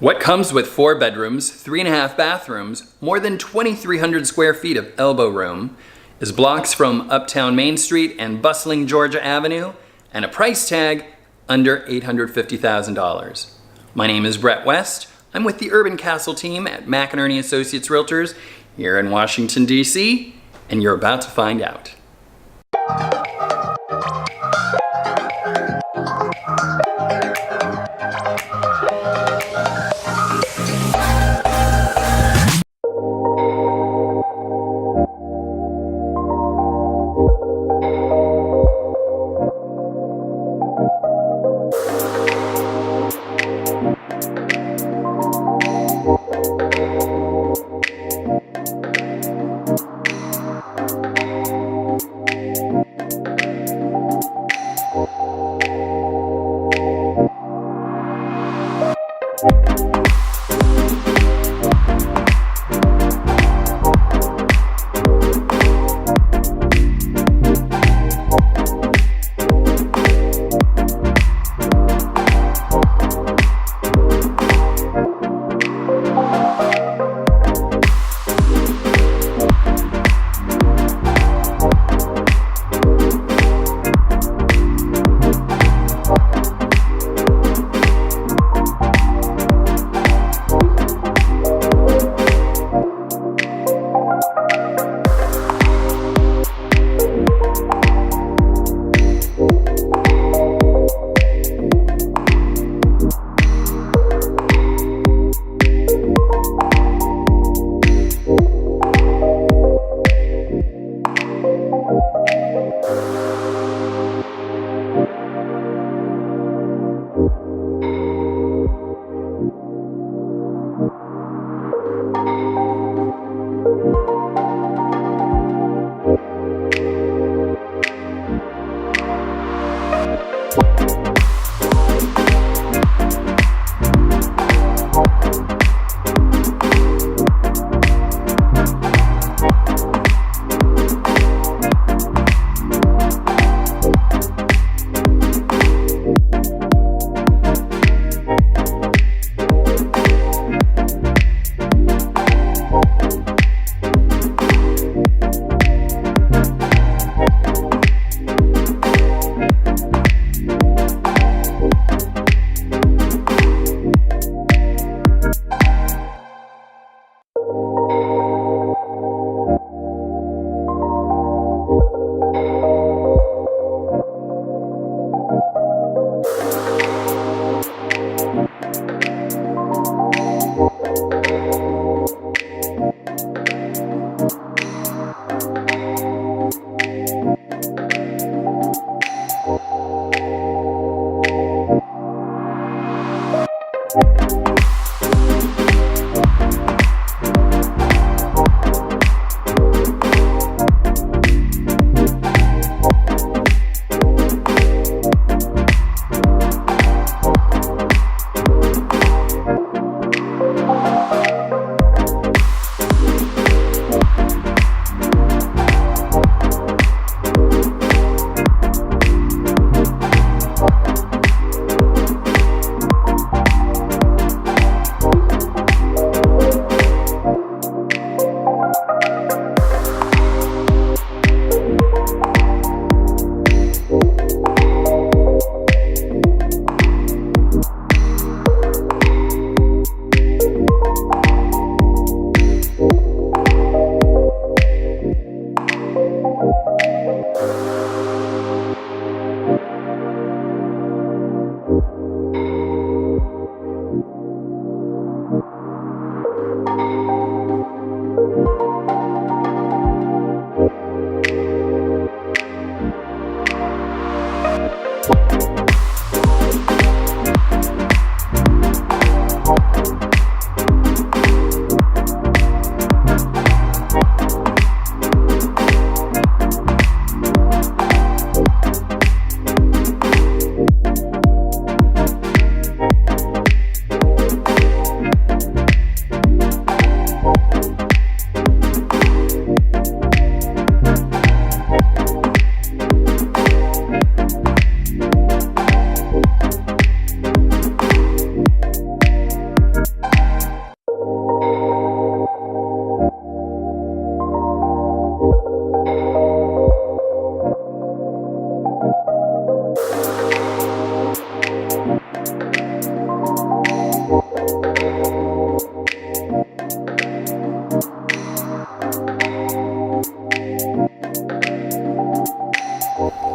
What comes with 4 bedrooms, 3.5 bathrooms, more than 2,300 square feet of elbow room, is blocks from Uptown Main Street and bustling Georgia Avenue, and a price tag under $850,000. My name is Brett West. I'm with the UrbanCastle team at McEnearney Associates Realtors here in Washington, D.C., and you're about to find out.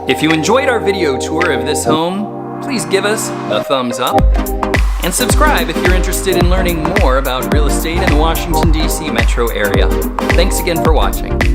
If you enjoyed our video tour of this home, please give us a thumbs up and subscribe if you're interested in learning more about real estate in the Washington, D.C. metro area. Thanks again for watching.